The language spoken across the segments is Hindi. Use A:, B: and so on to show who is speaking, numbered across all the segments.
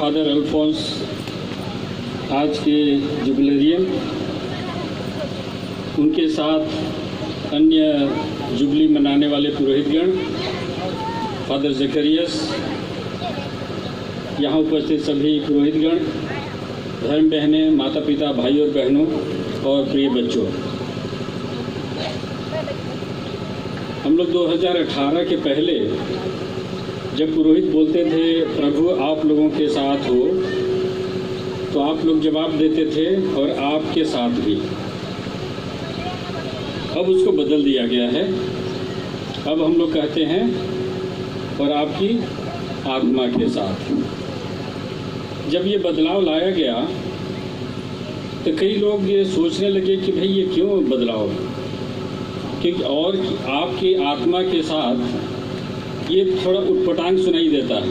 A: फादर अल्फोंस आज के जुबिलरियन, उनके साथ अन्य जुबली मनाने वाले पुरोहितगण, फादर ज़करियस, यहाँ उपस्थित सभी पुरोहितगण, धर्म बहनें, माता पिता, भाई और बहनों और प्रिय बच्चों, हम लोग 2018 के पहले जब पुरोहित बोलते थे प्रभु आप लोगों के साथ हो, तो आप लोग जवाब देते थे और आपके साथ भी। अब उसको बदल दिया गया है। अब हम लोग कहते हैं और आपकी आत्मा के साथ। जब ये बदलाव लाया गया तो कई लोग ये सोचने लगे कि भाई ये क्यों बदलाव, क्योंकि और आपकी आत्मा के साथ ये थोड़ा उटपटांग सुनाई देता है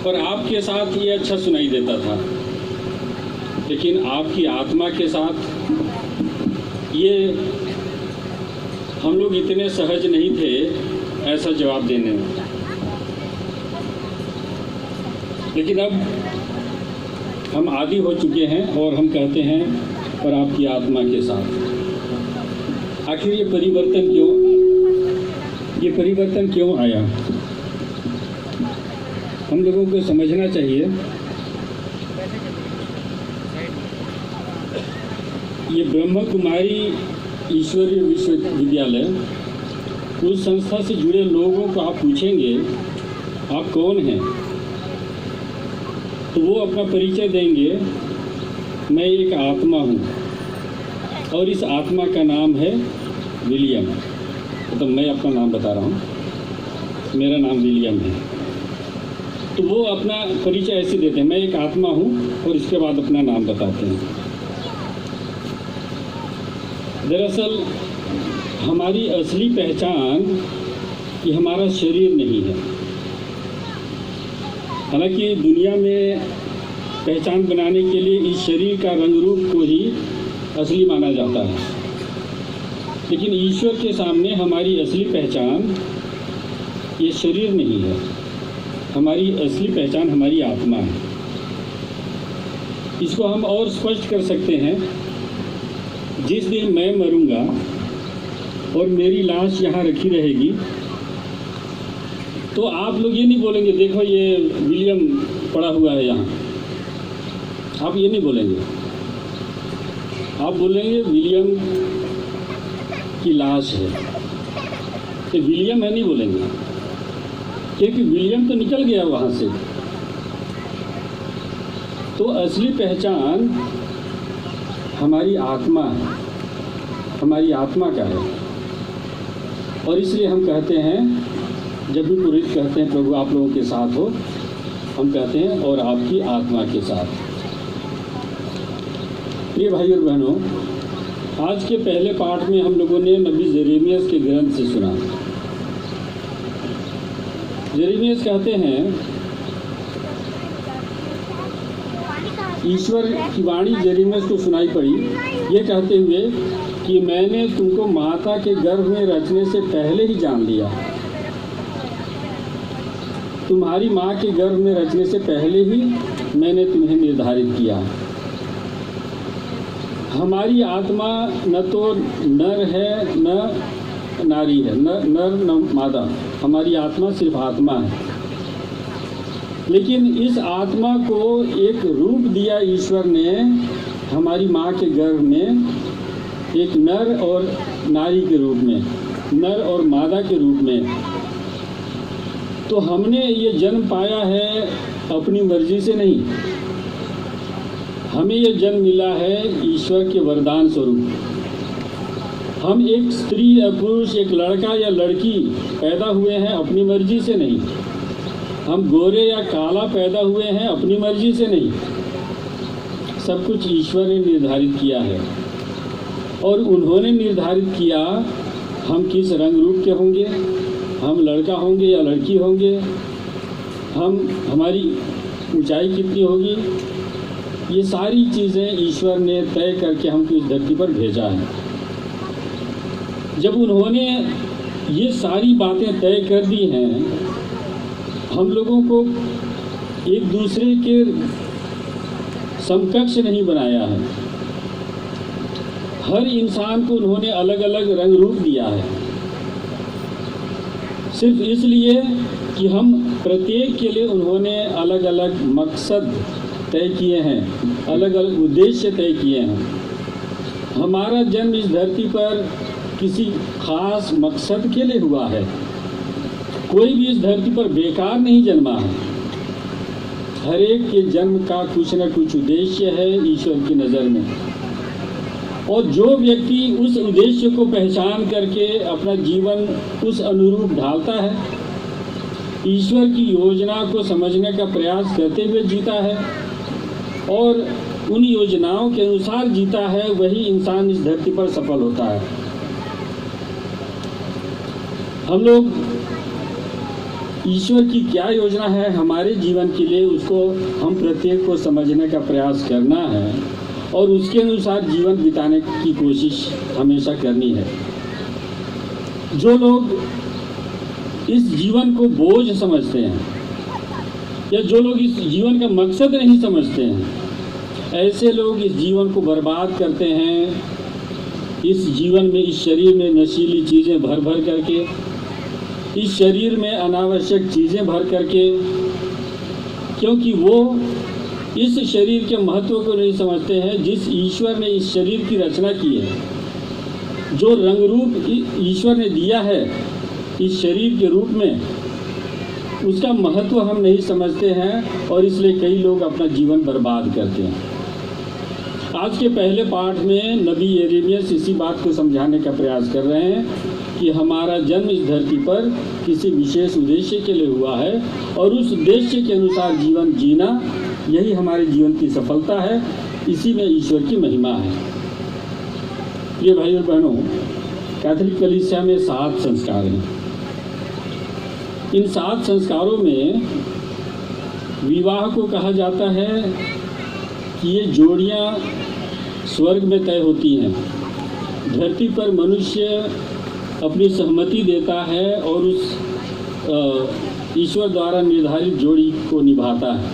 A: और आपके साथ ये अच्छा सुनाई देता था, लेकिन आपकी आत्मा के साथ ये हम लोग इतने सहज नहीं थे ऐसा जवाब देने में। लेकिन अब हम आदी हो चुके हैं और हम कहते हैं और आपकी आत्मा के साथ। आखिर ये परिवर्तन क्यों आया, हम लोगों को समझना चाहिए। ये ब्रह्म कुमारी ईश्वरीय विश्वविद्यालय, उस संस्था से जुड़े लोगों को आप पूछेंगे आप कौन हैं, तो वो अपना परिचय देंगे, मैं एक आत्मा हूँ और इस आत्मा का नाम है विलियम। तो मैं अपना नाम बता रहा हूँ, मेरा नाम विलियम है। तो वो अपना परिचय ऐसे देते हैं, मैं एक आत्मा हूँ, और इसके बाद अपना नाम बताते हैं। दरअसल हमारी असली पहचान ये हमारा शरीर नहीं है। हालांकि दुनिया में पहचान बनाने के लिए इस शरीर का रंग रूप को ही असली माना जाता है, लेकिन ईश्वर के सामने हमारी असली पहचान ये शरीर नहीं है। हमारी असली पहचान हमारी आत्मा है। इसको हम और स्पष्ट कर सकते हैं, जिस दिन मैं मरूंगा और मेरी लाश यहाँ रखी रहेगी, तो आप लोग ये नहीं बोलेंगे देखो ये विलियम पड़ा हुआ है यहाँ, आप ये नहीं बोलेंगे। आप बोलेंगे विलियम की लाश है, ये विलियम है नहीं बोलेंगे, क्योंकि विलियम तो निकल गया वहाँ से। तो असली पहचान हमारी आत्मा है, हमारी आत्मा का है। और इसलिए हम कहते हैं, जब भी पुरोहित कहते हैं प्रभु आप लोगों के साथ हो, हम कहते हैं और आपकी आत्मा के साथ। प्रिय भाई और बहनों, आज के पहले पाठ में हम लोगों ने नबी जेरेमियस के ग्रंथ से सुना। जेरेमियस कहते हैं, ईश्वर की वाणी जेरेमियस को सुनाई पड़ी, ये कहते हुए कि मैंने तुमको माता के गर्भ में रचने से पहले ही जान लिया। तुम्हारी माँ के गर्भ में रचने से पहले ही मैंने तुम्हें निर्धारित किया। हमारी आत्मा न तो नर है न नारी है, नर न मादा। हमारी आत्मा सिर्फ आत्मा है, लेकिन इस आत्मा को एक रूप दिया ईश्वर ने हमारी माँ के गर्भ में, एक नर और नारी के रूप में, नर और मादा के रूप में। तो हमने ये जन्म पाया है अपनी मर्जी से नहीं, हमें ये जन्म मिला है ईश्वर के वरदान स्वरूप। हम एक स्त्री या पुरुष, एक लड़का या लड़की पैदा हुए हैं अपनी मर्जी से नहीं। हम गोरे या काला पैदा हुए हैं अपनी मर्जी से नहीं। सब कुछ ईश्वर ने निर्धारित किया है, और उन्होंने निर्धारित किया हम किस रंग रूप के होंगे, हम लड़का होंगे या लड़की होंगे, हमारी ऊंचाई कितनी होगी। ये सारी चीज़ें ईश्वर ने तय करके हमको इस धरती पर भेजा है। जब उन्होंने ये सारी बातें तय कर दी हैं, हम लोगों को एक दूसरे के समकक्ष नहीं बनाया है। हर इंसान को उन्होंने अलग अलग रंग रूप दिया है, सिर्फ इसलिए कि हम प्रत्येक के लिए उन्होंने अलग अलग मकसद तय किए हैं, अलग अलग उद्देश्य तय किए हैं। हमारा जन्म इस धरती पर किसी खास मकसद के लिए हुआ है। कोई भी इस धरती पर बेकार नहीं जन्मा है। हर एक के जन्म का कुछ न कुछ उद्देश्य है ईश्वर की नज़र में, और जो व्यक्ति उस उद्देश्य को पहचान करके अपना जीवन उस अनुरूप ढालता है, ईश्वर की योजना को समझने का प्रयास करते हुए जीता है और उन योजनाओं के अनुसार जीता है, वही इंसान इस धरती पर सफल होता है। हम लोग ईश्वर की क्या योजना है हमारे जीवन के लिए, उसको हम प्रत्येक को समझने का प्रयास करना है और उसके अनुसार जीवन बिताने की कोशिश हमेशा करनी है। जो लोग इस जीवन को बोझ समझते हैं या जो लोग इस जीवन का मकसद नहीं समझते हैं, ऐसे लोग इस जीवन को बर्बाद करते हैं। इस जीवन में, इस शरीर में नशीली चीज़ें भर भर करके, इस शरीर में अनावश्यक चीज़ें भर करके, क्योंकि वो इस शरीर के महत्व को नहीं समझते हैं। जिस ईश्वर ने इस शरीर की रचना की है, जो रंग रूप ईश्वर ने दिया है इस शरीर के रूप में, उसका महत्व हम नहीं समझते हैं और इसलिए कई लोग अपना जीवन बर्बाद करते हैं। आज के पहले पाठ में नबी यिर्मयाह इसी बात को समझाने का प्रयास कर रहे हैं कि हमारा जन्म इस धरती पर किसी विशेष उद्देश्य के लिए हुआ है और उस उद्देश्य के अनुसार जीवन जीना, यही हमारे जीवन की सफलता है। इसी में ईश्वर की महिमा है। प्रिय भाई और बहनों, कैथोलिक कलीसिया में 7 संस्कार हैं। इन 7 संस्कारों में विवाह को कहा जाता है कि ये जोड़ियां स्वर्ग में तय होती हैं। धरती पर मनुष्य अपनी सहमति देता है और उस ईश्वर द्वारा निर्धारित जोड़ी को निभाता है।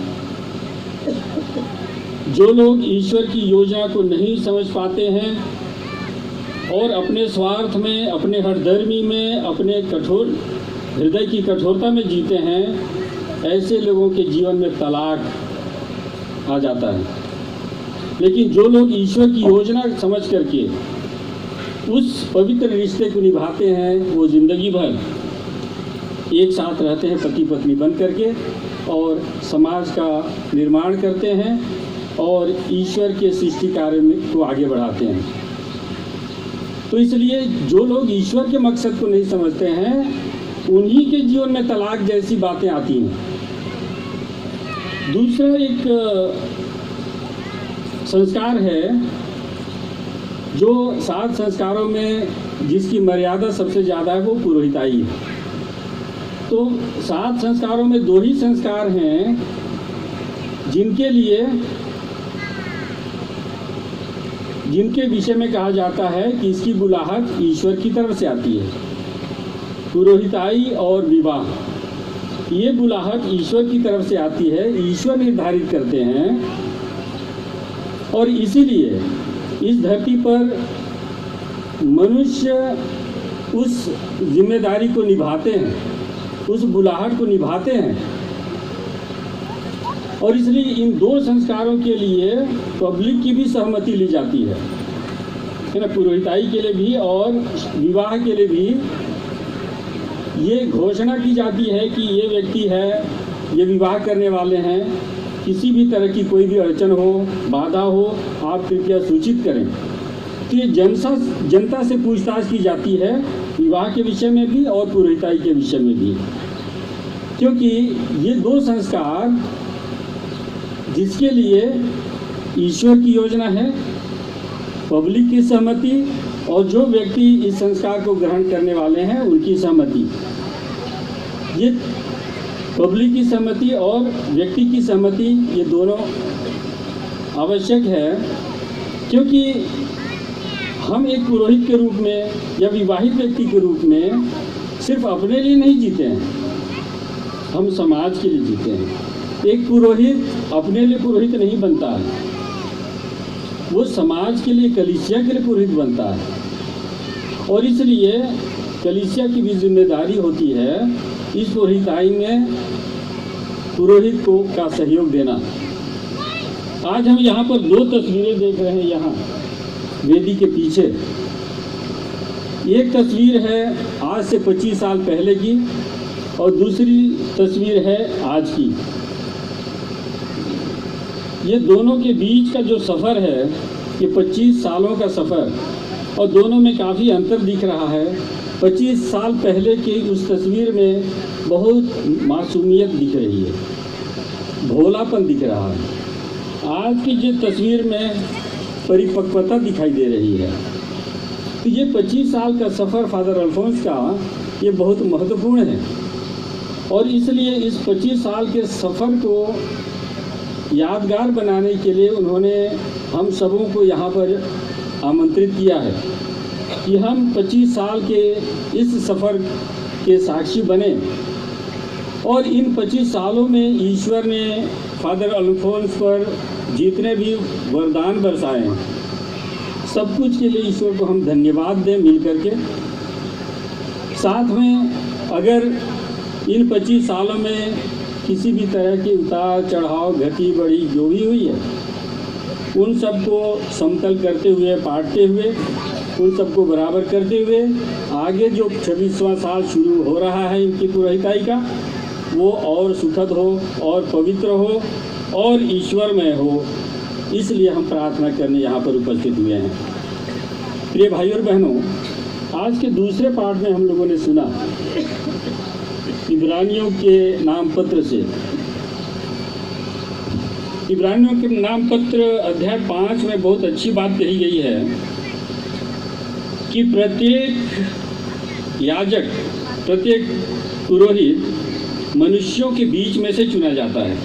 A: जो लोग ईश्वर की योजना को नहीं समझ पाते हैं और अपने स्वार्थ में, अपने हठधर्मी में, अपने कठोर हृदय की कठोरता में जीते हैं, ऐसे लोगों के जीवन में तलाक आ जाता है। लेकिन जो लोग ईश्वर की योजना समझ करके उस पवित्र रिश्ते को निभाते हैं, वो जिंदगी भर एक साथ रहते हैं, पति पत्नी बन करके, और समाज का निर्माण करते हैं और ईश्वर के सृष्टि कार्य में को आगे बढ़ाते हैं। तो इसलिए जो लोग ईश्वर के मकसद को नहीं समझते हैं, उन्हीं के जीवन में तलाक जैसी बातें आती हैं। दूसरा एक संस्कार है जो 7 संस्कारों में जिसकी मर्यादा सबसे ज़्यादा है, वो पुरोहिताई है। तो 7 संस्कारों में 2 ही संस्कार हैं जिनके विषय में कहा जाता है कि इसकी बुलाहट ईश्वर की तरफ से आती है। पुरोहिताई और विवाह, ये बुलाहट ईश्वर की तरफ से आती है, ईश्वर निर्धारित करते हैं। और इसीलिए इस धरती पर मनुष्य उस जिम्मेदारी को निभाते हैं, उस बुलाहट को निभाते हैं। और इसलिए इन 2 संस्कारों के लिए पब्लिक की भी सहमति ली जाती है ना। पुरोहिताई के लिए भी और विवाह के लिए भी ये घोषणा की जाती है कि ये व्यक्ति है, ये विवाह करने वाले हैं, किसी भी तरह की कोई भी अड़चन हो, बाधा हो, आप कृपया सूचित करें। तो ये जनता से पूछताछ की जाती है, विवाह के विषय में भी और पुरोहिताई के विषय में भी, क्योंकि ये 2 संस्कार जिसके लिए ईश्वर की योजना है, पब्लिक की सहमति, और जो व्यक्ति इस संस्कार को ग्रहण करने वाले हैं उनकी सहमति, ये पब्लिक की सहमति और व्यक्ति की सहमति, ये दोनों आवश्यक है। क्योंकि हम एक पुरोहित के रूप में या विवाहित व्यक्ति के रूप में सिर्फ अपने लिए नहीं जीते हैं, हम समाज के लिए जीते हैं। एक पुरोहित अपने लिए पुरोहित नहीं बनता है, वो समाज के लिए, कलीसिया के लिए पुरोहित बनता है। और इसलिए कलीसिया की भी जिम्मेदारी होती है इस पुरोहिताई में पुरोहित को का सहयोग देना। आज हम यहाँ पर 2 तस्वीरें देख रहे हैं, यहाँ वेदी के पीछे। एक तस्वीर है आज से 25 साल पहले की और दूसरी तस्वीर है आज की। ये दोनों के बीच का जो सफ़र है, ये 25 सालों का सफ़र, और दोनों में काफ़ी अंतर दिख रहा है। 25 साल पहले की उस तस्वीर में बहुत मासूमियत दिख रही है, भोलापन दिख रहा है। आज की जो तस्वीर में परिपक्वता दिखाई दे रही है। तो ये 25 साल का सफ़र फादर अल्फोंस का ये बहुत महत्वपूर्ण है, और इसलिए इस 25 साल के सफ़र को यादगार बनाने के लिए उन्होंने हम सबों को यहाँ पर आमंत्रित किया है कि हम 25 साल के इस सफ़र के साक्षी बने। और इन 25 सालों में ईश्वर ने फादर अल्फोंस पर जितने भी वरदान बरसाए हैं, सब कुछ के लिए ईश्वर को हम धन्यवाद दें मिल करके। साथ में अगर इन 25 सालों में किसी भी तरह के उतार चढ़ाव, घटी बढ़ी जो भी हुई है, उन सबको समतल करते हुए, पाटते हुए, उन सबको बराबर करते हुए आगे जो 26वां साल शुरू हो रहा है इनकी पुरोहिताई का, वो और सुखद हो और पवित्र हो और ईश्वरमय हो। इसलिए हम प्रार्थना करने यहाँ पर उपस्थित हुए हैं। प्रिय भाइयों और बहनों, आज के दूसरे पाठ में हम लोगों ने सुना इब्रानियों के नाम पत्र से। इब्रानियों के नाम पत्र अध्याय 5 में बहुत अच्छी बात कही गई है कि प्रत्येक याजक, प्रत्येक पुरोहित मनुष्यों के बीच में से चुना जाता है।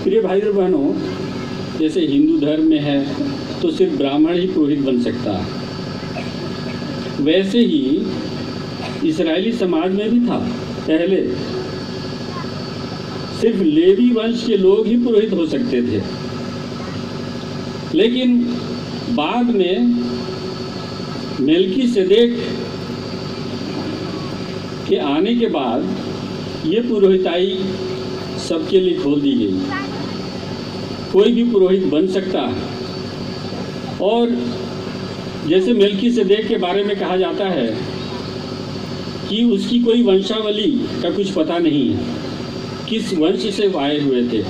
A: प्रिय भाई और बहनों, जैसे हिंदू धर्म में है तो सिर्फ ब्राह्मण ही पुरोहित बन सकता है, वैसे ही इस्राएली समाज में भी था। पहले सिर्फ लेवी वंश के लोग ही पुरोहित हो सकते थे, लेकिन बाद में मेल्कीसेदेक के आने के बाद ये पुरोहिताई सबके लिए खोल दी गई। कोई भी पुरोहित बन सकता है। और जैसे मेल्कीसेदेक के बारे में कहा जाता है कि उसकी कोई वंशावली का कुछ पता नहीं है, किस वंश से आए हुए थे।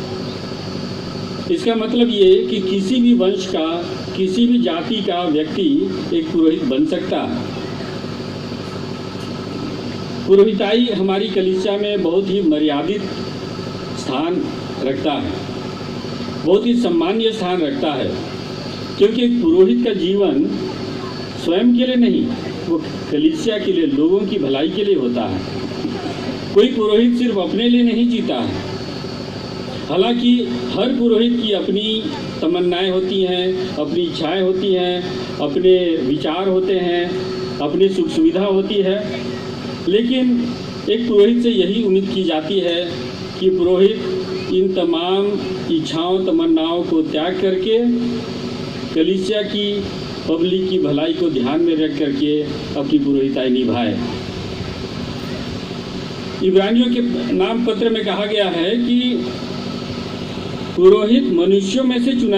A: इसका मतलब ये कि किसी भी वंश का, किसी भी जाति का व्यक्ति एक पुरोहित बन सकता है। पुरोहिताई हमारी कलीसिया में बहुत ही मर्यादित स्थान रखता है, बहुत ही सम्मानीय स्थान रखता है, क्योंकि एक पुरोहित का जीवन स्वयं के लिए नहीं, वो कलीसिया के लिए, लोगों की भलाई के लिए होता है। कोई पुरोहित सिर्फ अपने लिए नहीं जीता है। हालांकि हर पुरोहित की अपनी तमन्नाएं होती हैं, अपनी इच्छाएं होती हैं, अपने विचार होते हैं, अपनी सुख सुविधा होती है, लेकिन एक पुरोहित से यही उम्मीद की जाती है कि पुरोहित इन तमाम इच्छाओं, तमन्नाओं को त्याग करके कलीसिया की, पब्लिक की भलाई को ध्यान में रख करके अपनी पुरोहिताई निभाए। इब्रानियों के नाम पत्र में कहा गया है कि पुरोहित मनुष्यों में से चुना